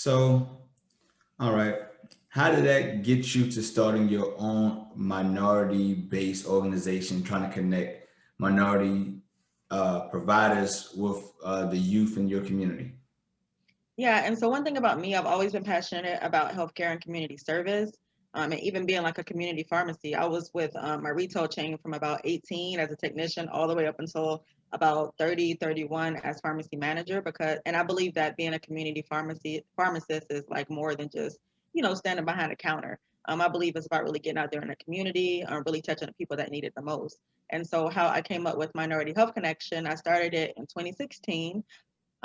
So, all right. How did that get you to starting your own minority-based organization, trying to connect minority providers with the youth in your community? Yeah, and so one thing about me, I've always been passionate about healthcare and community service, and even being like a community pharmacy. I was with my retail chain from about 18 as a technician all the way up until about 30, 31 as pharmacy manager and I believe that being a community pharmacist is like more than just, standing behind a counter. I believe it's about really getting out there in the community, really touching the people that need it the most. And so how I came up with Minority Health Connection, I started it in 2016.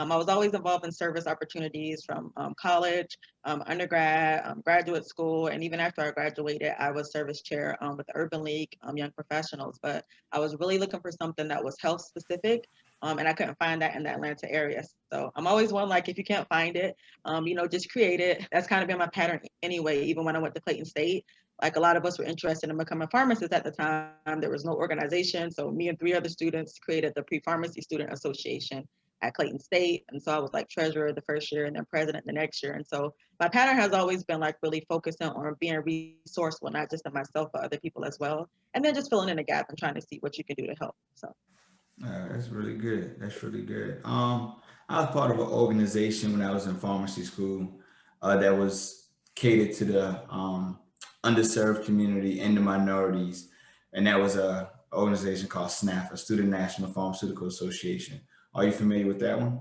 I was always involved in service opportunities from college, undergrad, graduate school, and even after I graduated, I was service chair with the Urban League Young Professionals. But I was really looking for something that was health specific, and I couldn't find that in the Atlanta area. So I'm always one like, if you can't find it, just create it. That's kind of been my pattern anyway. Even when I went to Clayton State, like a lot of us were interested in becoming pharmacists at the time. There was no organization, so me and three other students created the Pre-Pharmacy Student Association at Clayton State. And so I was like treasurer the first year and then president the next year. And so my pattern has always been like really focusing on being resourceful, not just in myself, but other people as well. And then just filling in the gap and trying to see what you can do to help. So That's really good. That's really good. I was part of an organization when I was in pharmacy school that was catered to the underserved community and the minorities, and that was a organization called SNAP, a Student National Pharmaceutical Association. Are you familiar with that one?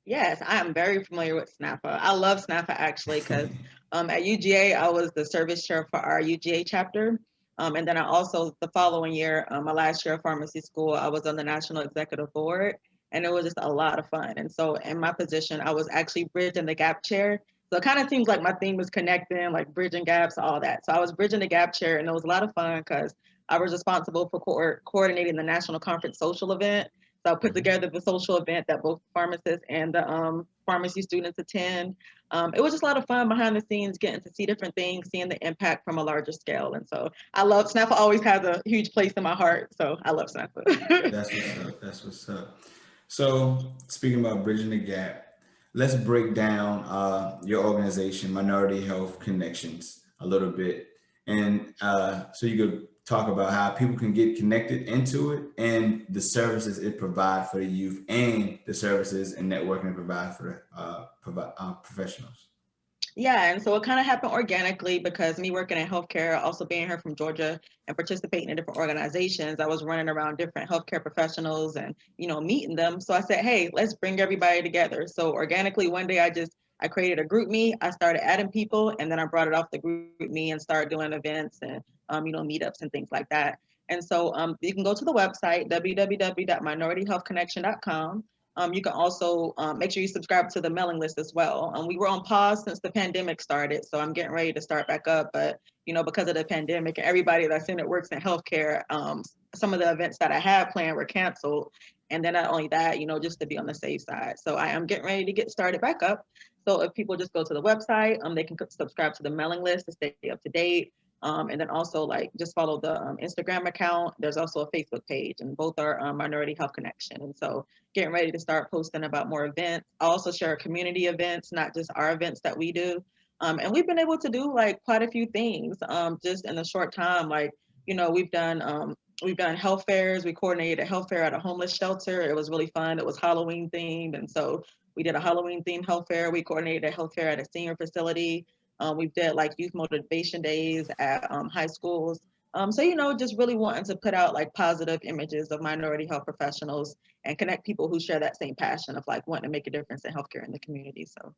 yes, I am very familiar with SNAPA. I love SNAPA actually because at UGA, I was the service chair for our UGA chapter. And then I also, the following year, my last year of pharmacy school, I was on the National Executive Board, and it was just a lot of fun. And so in my position, I was actually bridging the gap chair. So it kind of seems like my theme was connecting, like bridging gaps, all that. So I was bridging the gap chair, and it was a lot of fun because I was responsible for coordinating the national conference social event. So I put Mhm. together the social event that both pharmacists and the pharmacy students attend. It was just a lot of fun behind the scenes, getting to see different things, seeing the impact from a larger scale. And so I love Snappa. Always has a huge place in my heart. So I love Snappa. That's what's up. That's what's up. So, speaking about bridging the gap, let's break down your organization, Minority Health Connections, a little bit, and so you could talk about how people can get connected into it and the services it provides for the youth and the services and networking it provides for the professionals. Yeah, and so it kind of happened organically because me working in healthcare, also being here from Georgia and participating in different organizations, I was running around different healthcare professionals and, meeting them. So I said, hey, let's bring everybody together. So organically, one day I created a group me. I started adding people, and then I brought it off the group me and started doing events and, meetups and things like that. And so you can go to the website, www.minorityhealthconnection.com. You can also make sure you subscribe to the mailing list as well. We were on pause since the pandemic started, so I'm getting ready to start back up. But because of the pandemic and everybody that's in it works in healthcare, some of the events that I had planned were canceled. And then not only that, just to be on the safe side. So I am getting ready to get started back up. So if people just go to the website, they can subscribe to the mailing list to stay up to date. And then also like just follow the Instagram account. There's also a Facebook page, and both are Minority Health Connection. And so getting ready to start posting about more events. I also share community events, not just our events that we do. And we've been able to do like quite a few things just in a short time. Like, we've done health fairs. We coordinated a health fair at a homeless shelter. It was really fun. It was Halloween themed. And so we did a Halloween themed health fair. We coordinated a health fair at a senior facility. We did like youth motivation days at high schools. So, just really wanting to put out like positive images of minority health professionals and connect people who share that same passion of like wanting to make a difference in healthcare in the community. So,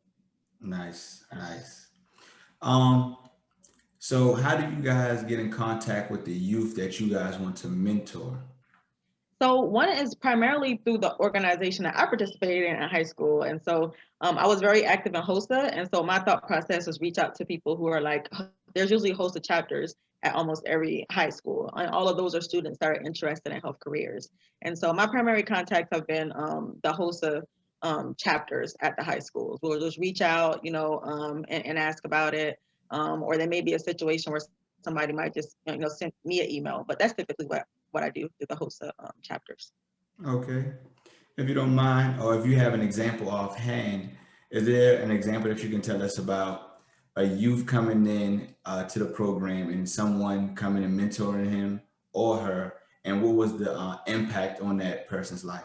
Nice, nice. Um, so how do you guys get in contact with the youth that you guys want to mentor? so one is primarily through the organization that I participated in high school, and so I was very active in HOSA, and so my thought process was reach out to people who are like, there's usually HOSA chapters at almost every high school, and all of those are students that are interested in health careers, and so my primary contacts have been the HOSA chapters at the high schools. We'll just reach out, and ask about it, or there may be a situation where somebody might just send me an email, but that's typically what I do through the HOSA chapters. Okay. If you don't mind, or if you have an example offhand, Is there an example that you can tell us about a youth coming in to the program and someone coming and mentoring him or her, and what was the impact on that person's life?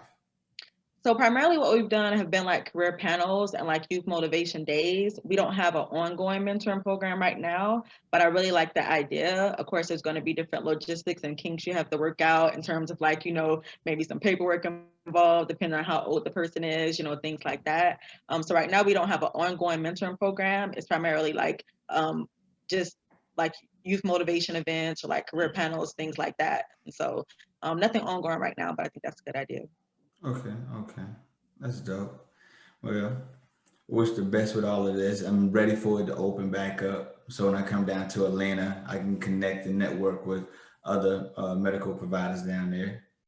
So primarily what we've done have been like career panels and like youth motivation days. We don't have an ongoing mentoring program right now, but I really like the idea. Of course, there's going to be different logistics and kinks you have to work out in terms of like, maybe some paperwork involved, depending on how old the person is, things like that. So right now we don't have an ongoing mentoring program. It's primarily like just like youth motivation events or like career panels, things like that. And so nothing ongoing right now, but I think that's a good idea. Okay, okay. That's dope. Well, wish the best with all of this. I'm ready for it to open back up. So when I come down to Atlanta, I can connect and network with other medical providers down there.